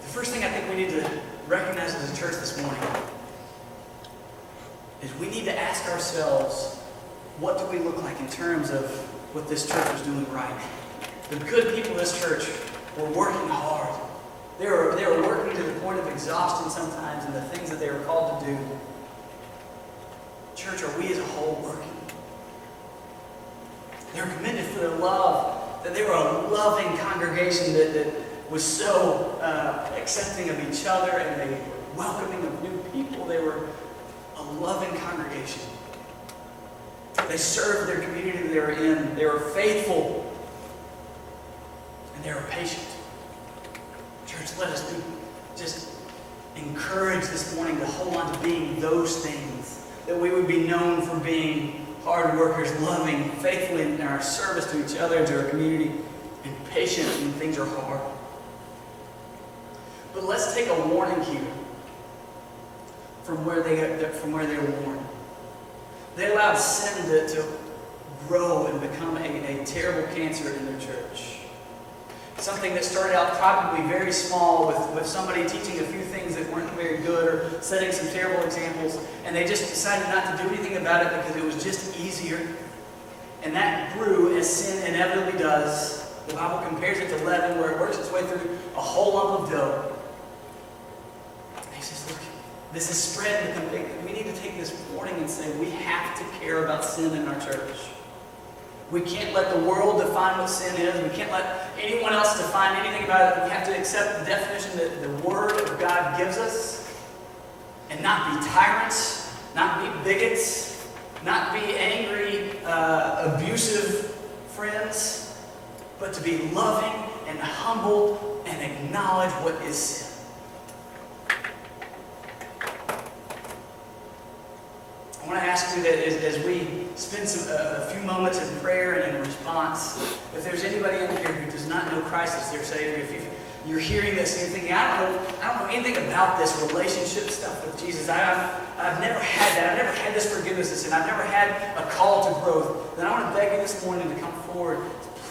The first thing I think we need to recognize as a church this morning is we need to ask ourselves, what do we look like in terms of what this church was doing right? The good people of this church were working hard. They were working to the point of exhaustion sometimes in the things that they were called to do. Church, are we as a whole working? They were commended for their love, that they were a loving congregation that was so accepting of each other, and they were welcoming of new people. They were a loving congregation. They served their community they were in. They were faithful. And they were patient. Church, let us be just encouraged this morning to hold on to being those things. That we would be known for being hard workers, loving, faithful in our service to each other, to our community, and patient when things are hard. But let's take a warning here from where they were warned. They allowed sin to grow and become a terrible cancer in their church. Something that started out probably very small with somebody teaching a few things that weren't very good or setting some terrible examples, and they just decided not to do anything about it because it was just easier. And that grew as sin inevitably does. The Bible compares it to leaven, where it works its way through a whole lump of dough. He says, look, this is spread. We need to take this warning and say we have to care about sin in our church. We can't let the world define what sin is. We can't let anyone else define anything about it. We have to accept the definition that the Word of God gives us and not be tyrants, not be bigots, not be angry, abusive friends, but to be loving and humble and acknowledge what is sin. I want to ask you that as we spend a few moments in prayer and in response, if there's anybody in here who does not know Christ as their Savior, if you're hearing this and you're thinking, I don't know anything about this relationship stuff with Jesus. I've never had that. I've never had this forgiveness of sin. I've never had a call to growth. Then I want to beg you this morning to come forward.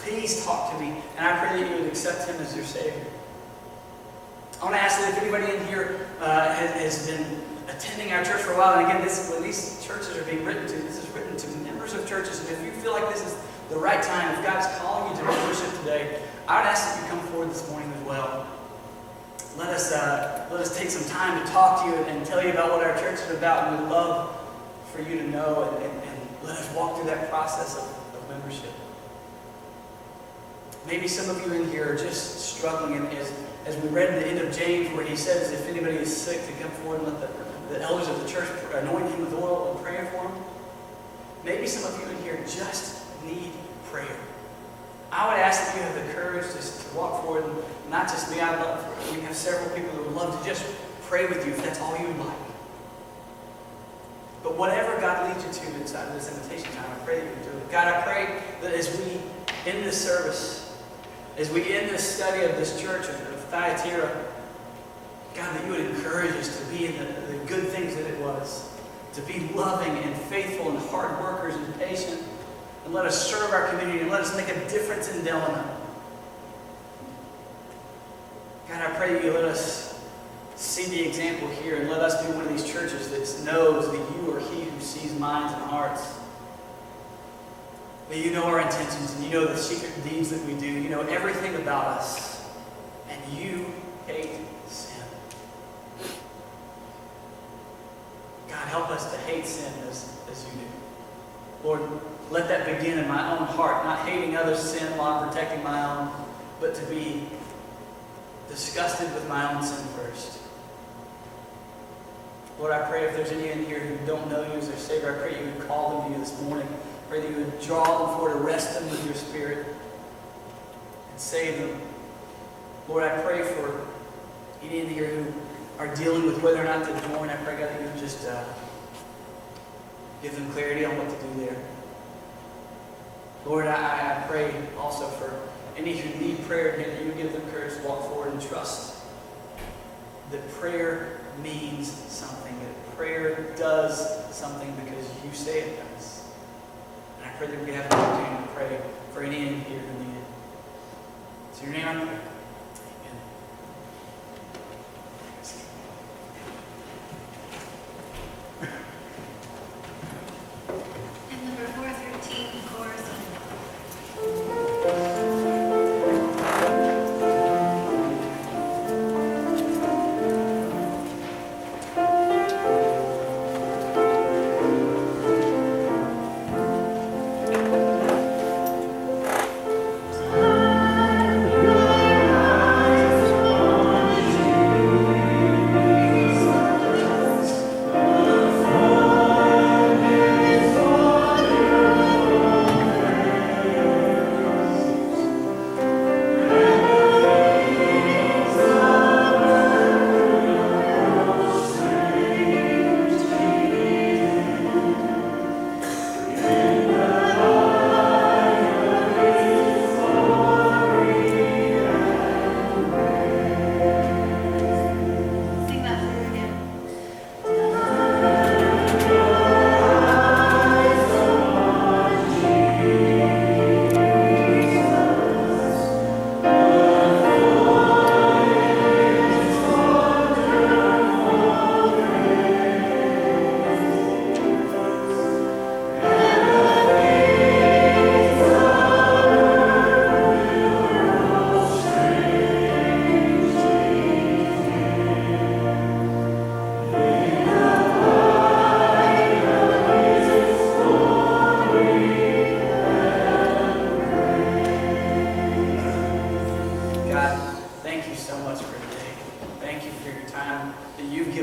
Please talk to me. And I pray that you would accept Him as your Savior. I want to ask that if anybody in here has been attending our church for a while, and again, when these churches are being written to, this is written to members of churches, and if you feel like this is the right time, if God's calling you to membership today, I would ask that you come forward this morning as well. Let us take some time to talk to you and tell you about what our church is about, and we'd love for you to know and let us walk through that process of membership. Maybe some of you in here are just struggling, and as we read in the end of James, where he says if anybody is sick, to come forward and let the elders of the church anoint him with oil and pray for him. Maybe some of you in here just need prayer. I would ask that you have the courage to walk forward, and not just me. We have several people who would love to just pray with you if that's all you would like. But whatever God leads you to inside of this invitation time, I pray that you do it. God, I pray that as we end this service, as we end this study of this church of Thyatira, God, that you would encourage us to be in the good things that it was, to be loving and faithful and hard workers and patient, and let us serve our community and let us make a difference in Delano. God, I pray that you let us see the example here and let us be one of these churches that knows that you are He who sees minds and hearts. That you know our intentions and you know the secret deeds that we do. You know everything about us. And you hate sin. God, help us to hate sin as you do. Lord, let that begin in my own heart, not hating others' sin while I'm protecting my own, but to be disgusted with my own sin first. Lord, I pray if there's any in here who don't know you as their Savior, I pray you would call them to you this morning. I pray that you would draw them forward, arrest them with your Spirit, and save them. Lord, I pray for any in here who are dealing with whether or not to join. I pray, God, that you would just give them clarity on what to do there. Lord, I pray also for any who need prayer here, that you give them courage to walk forward and trust that prayer means something, that prayer does something because you say it does. And I pray that we have an opportunity to pray for any in here who need it. It's your name I pray. And number 413, chorus. Time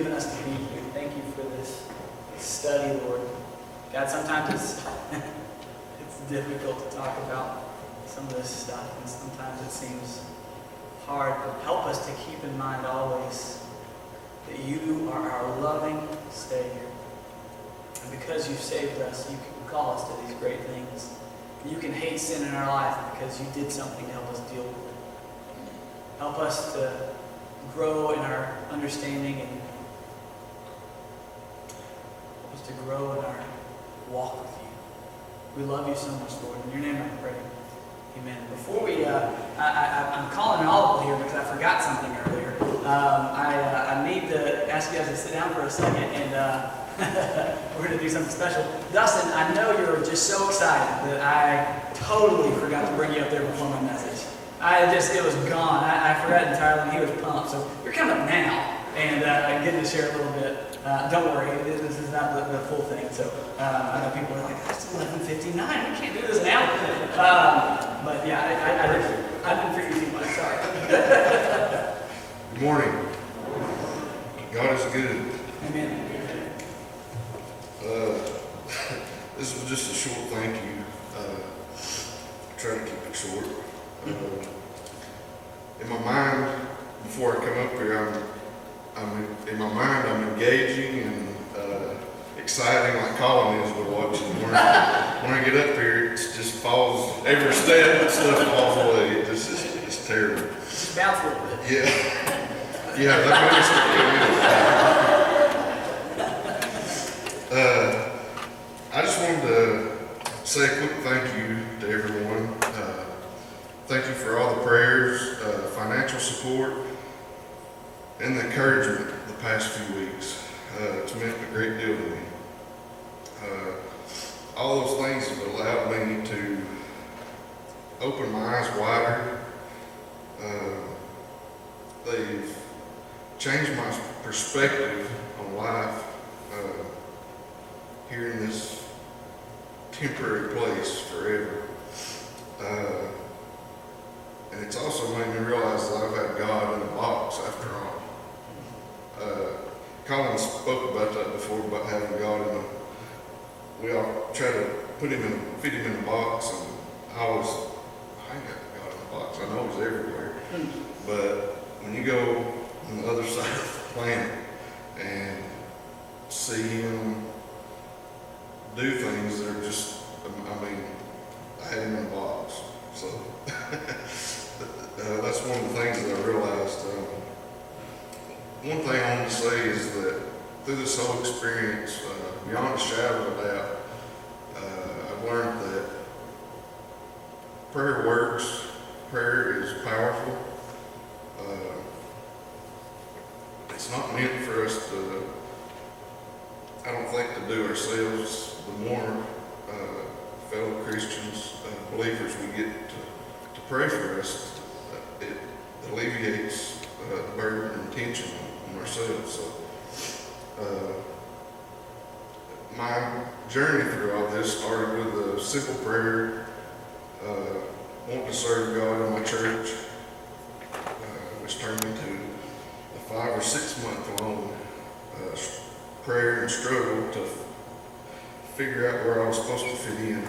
given us to be here. Thank you for this study, Lord. God, sometimes it's, it's difficult to talk about some of this stuff, and sometimes it seems hard, but help us to keep in mind always that you are our loving Savior. And because you've saved us, you can call us to these great things. You can hate sin in our life because you did something to help us deal with it. Help us to grow in our understanding and help us to grow in our walk with you. We love you so much, Lord. In your name I pray. Amen. Before we, I'm calling an audible here because I forgot something earlier. I need to ask you guys to sit down for a second, and we're going to do something special. Dustin, I know you're just so excited that I totally forgot to bring you up there before my message. It was gone. I forgot entirely, and he was pumped. So you're coming up now and getting to share a little bit. Don't worry, this is not the full thing. So I know people are like, it's 11:59. We can't do this now. But yeah, I didn't figure too much. Sorry. Good morning. God is good. Amen. This was just a short thank you. Try to keep it short. In my mind, before I come up here, I'm engaging and exciting like Collin is to watch. And when I get up here, it just falls, every step and stuff falls away. It's terrible. Just bounce a little bit. Yeah. Yeah, that minister. I just wanted to say a quick thank you to everyone. Thank you for all the prayers, financial support, and the encouragement the past few weeks. It's meant a great deal to me. All those things have allowed me to open my eyes wider. They've changed my perspective on life here in this temporary place forever. And it's also made me realize that I've had God in a box after all. Collin spoke about that before, about having God in a, we all try to fit him in a box, and I ain't got God in a box. I know he's everywhere. But when you go on the other side of the planet and see him do things that are just, I had him in a box. So that's one of the things that I realized. One thing I want to say is that through this whole experience, beyond a shadow of a doubt, I've learned that prayer works, prayer is powerful. It's not meant for us to, I don't think, to do ourselves. The more fellow Christians, believers we get to pray for us, it alleviates the burden and tension on ourselves. So, my journey through all this started with a simple prayer, wanting to serve God in my church, which turned into a 5 or 6 month long prayer and struggle to figure out where I was supposed to fit in.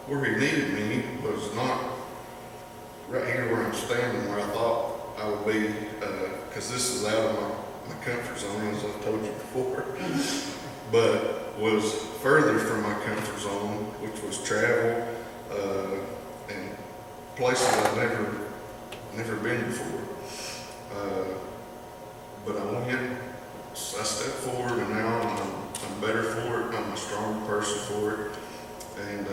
Where he needed me was not right here where I'm standing, where I thought I would be, because this is out of my comfort zone, as I've told you before, but was further from my comfort zone, which was travel and places I've never been before. But I stepped forward, and now I'm better for it. I'm a stronger person for it, and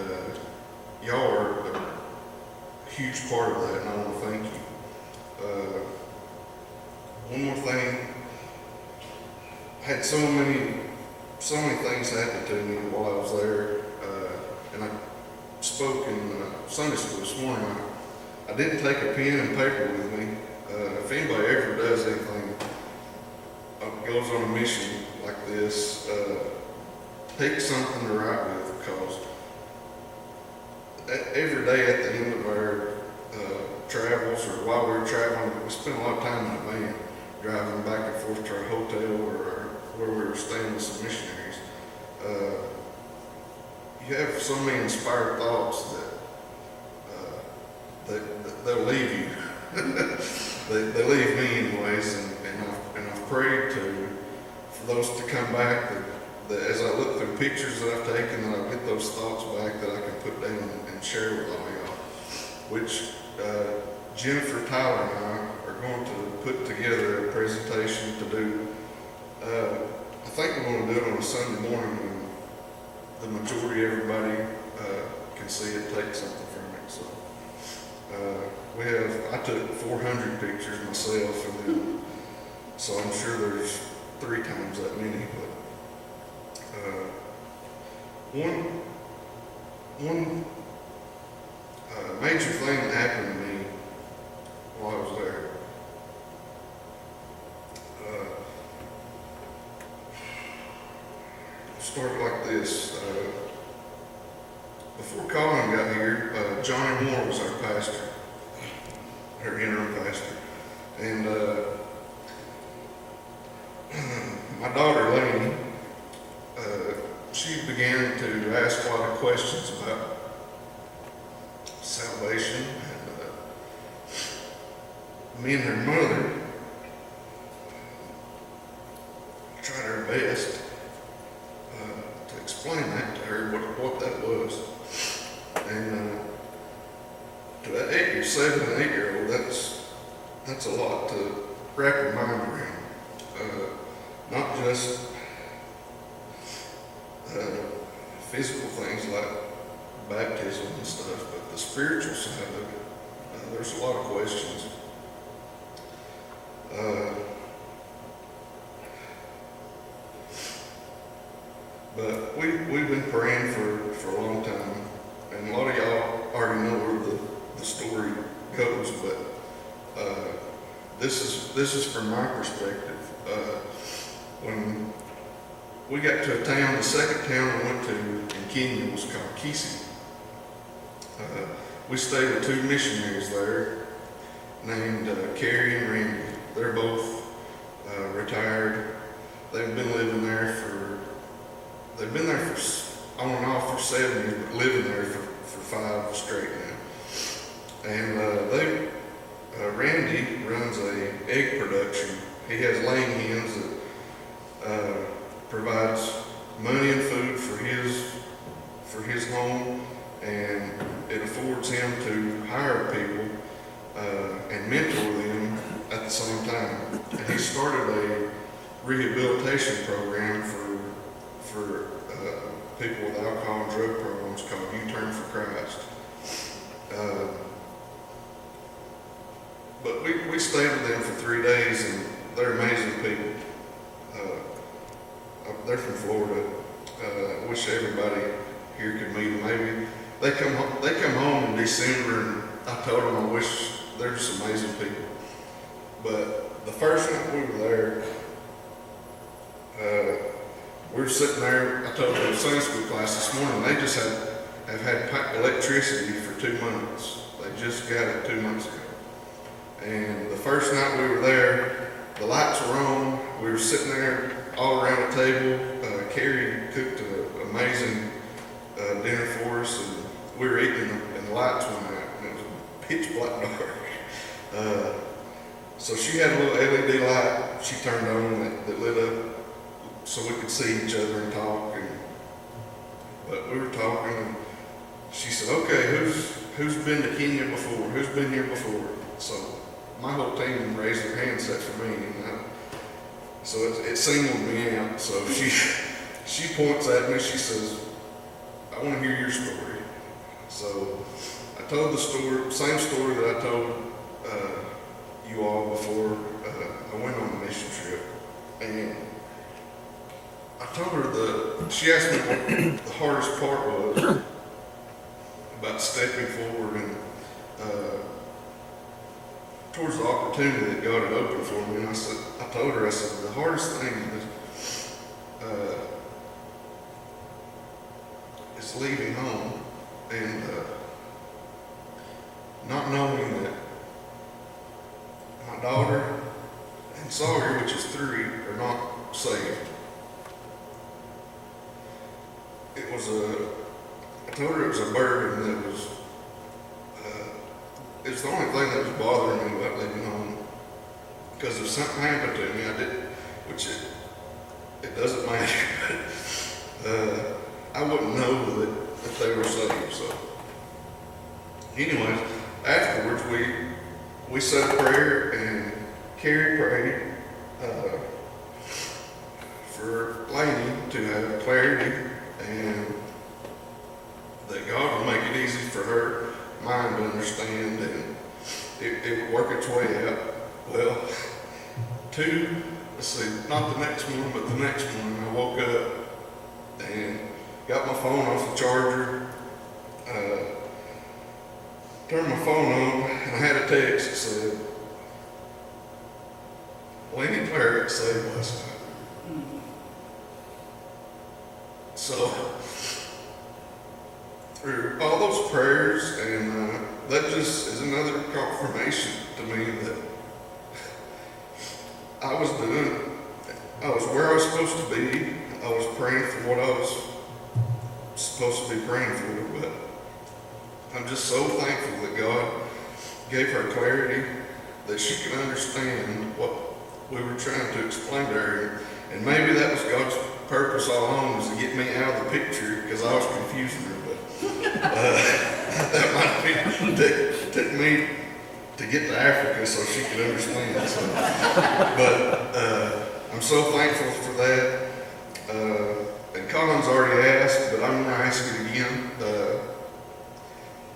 y'all are a huge part of that, and I want to thank you. One more thing, I had so many things happen to me while I was there, and I spoke in Sunday school this morning. I didn't take a pen and paper with me. If anybody ever does anything, goes on a mission like this, take something to write with, because every day at the end of our travels or while we were traveling, we spent a lot of time in the van, driving back and forth to our hotel or where we were staying with some missionaries. You have so many inspired thoughts that they'll leave you. they leave me anyways, and I've prayed for those to come back, that as I look through pictures that I've taken, that I'll get those thoughts back that I can put down and share with all y'all, which Jennifer, Tyler, and I are going to put together a presentation to do. I think we're going to do it on a Sunday morning when the majority of everybody can see it, take something from it. So I took 400 pictures myself, and then, so I'm sure there's 3 times that many. But one major thing that happened to me while I was there. Started like this. Before Collin got here, Johnny Moore was our pastor, our interim pastor. And my daughter, Lainey, she began to ask a lot of questions about salvation. And me and her mother tried our best to explain that to her, what that was. And to that 7 and 8-year-old, that's a lot to wrap your mind around. Not just physical things like baptism and stuff, but the spiritual side of it. There's a lot of questions. But we've been praying for a long time, and a lot of y'all already know where the story goes, but this is from my perspective. When we got to a town, the second town we went to in Kenya was called Kisi. We stayed with 2 missionaries there named Carrie and Randy. They're both retired. They've been living there on and off for 7 years, but living there for 5 straight now. And Randy runs a egg production. He has laying hens that provides money and food for his home, and it affords him to hire people and mentor them at the same time. And he started a rehabilitation program for people with alcohol and drug problems called U-Turn for Christ. But we stayed with them for 3 days, and they're amazing people. They're from Florida. I wish everybody here could meet them. Maybe they come home in December, and I told them I wish they're just amazing people. But the first night we were there, we were sitting there. I told the Sunday school class this morning, they just have had electricity for 2 months. They just got it 2 months ago. And the first night we were there, the lights were on. We were sitting there all around the table. Carrie cooked an amazing dinner for us, and we were eating, and the lights went out, and it was pitch black dark. So she had a little LED light she turned on that lit up so we could see each other and talk. But we were talking, and she said, "Okay, who's been to Kenya before? Who's been here before?" So my whole team raised their hands except for me, and so it singled me out. So she points at me. She says, "I want to hear your story." So I told the story, same story that I told you all before I went on the mission trip, and I told her she asked me what the hardest part was about stepping forward and towards the opportunity that God had opened for me. And I told her, the hardest thing is leaving home and not knowing that daughter and Sawyer, which is 3, are not saved. I told her it was a burden that was, it was the only thing that was bothering me about leaving home. Because if something happened to me, which it doesn't matter, but I wouldn't know that they were saved. So, anyways, afterwards we said a prayer and Carrie prayed for Lainey to have clarity and that God would make it easy for her mind to understand and it would work its way out. Well, not the next morning, but the next morning I woke up and got my phone off the charger, turned my phone on, and I had a text that said, Lainey Claret saved last night. So, through all those prayers, and that just is another confirmation to me that I was where I was supposed to be. I was praying for what I was supposed to be praying for, but I'm just so thankful that God gave her clarity that she could understand what we were trying to explain to her. And maybe that was God's purpose all along, was to get me out of the picture because I was confusing her. But that might have been took me to get to Africa so she could understand. So. But I'm so thankful for that. And Collin's already asked, but I'm going to ask it again.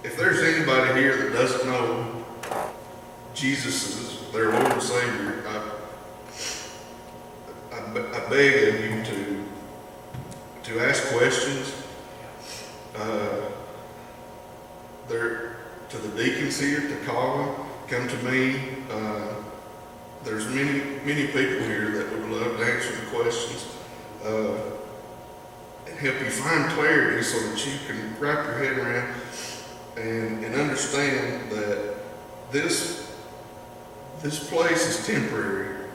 If there's anybody here that doesn't know Jesus is their Lord and Savior, I beg of you to ask questions. To the deacons here, to Collin, come to me. There's many people here that would love to answer the questions and help you find clarity so that you can wrap your head around and understand that this place is temporary.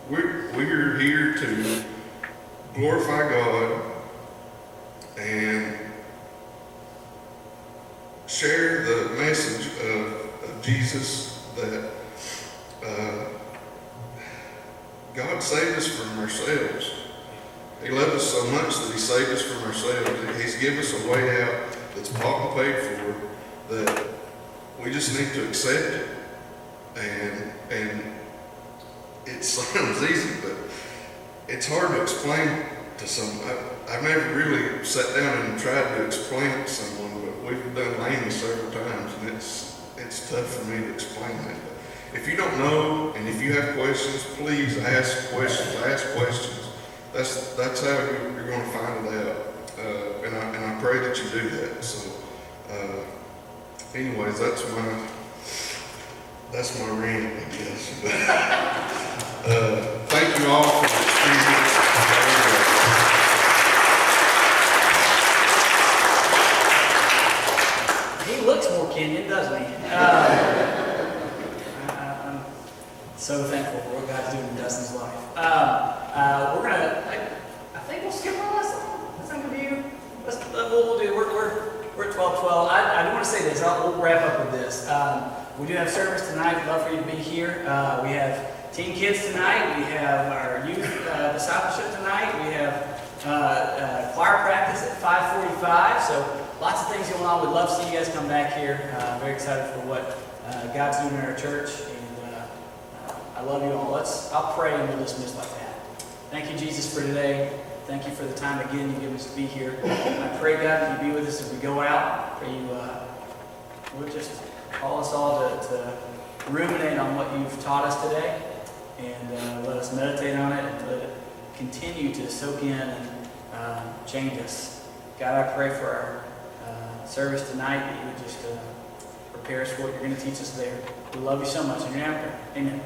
We're here to glorify God and share the message of Jesus, that God saved us from ourselves. He loved us so much that He saved us from ourselves. He's given us a way out that's bought and paid for, that we just need to accept it. And it sounds easy, but it's hard to explain to someone. I've never really sat down and tried to explain it to someone, but we've done Lainey several times, and it's tough for me to explain that. But if you don't know, and if you have questions, please ask questions. Ask questions. That's how you're going to find it out. And I pray that you do that. So, anyways, that's my rant, I guess. Thank you all for the experience. He looks more Kenyan, doesn't he? I'm so thankful for what God's doing in Dustin's life. I think we'll skip our last song. That's not gonna be you. We'll do. We're at 12:12. I do want to say this. We'll wrap up with this. We do have service tonight. We'd love for you to be here. We have teen kids tonight. We have our youth discipleship tonight. We have choir practice at 5:45. So lots of things going on. We'd love to see you guys come back here. Very excited for what God's doing in our church. And I love you all. I'll pray and we'll dismiss like that. Thank you, Jesus, for today. Thank you for the time again you've given us to be here. I pray, God, that you be with us as we go out. Pray you would just call us all to ruminate on what you've taught us today, and let us meditate on it and let it continue to soak in and change us. God, I pray for our service tonight that you would just prepare us for what you're going to teach us there. We love you so much. In your name, I pray. Amen.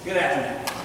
Good afternoon.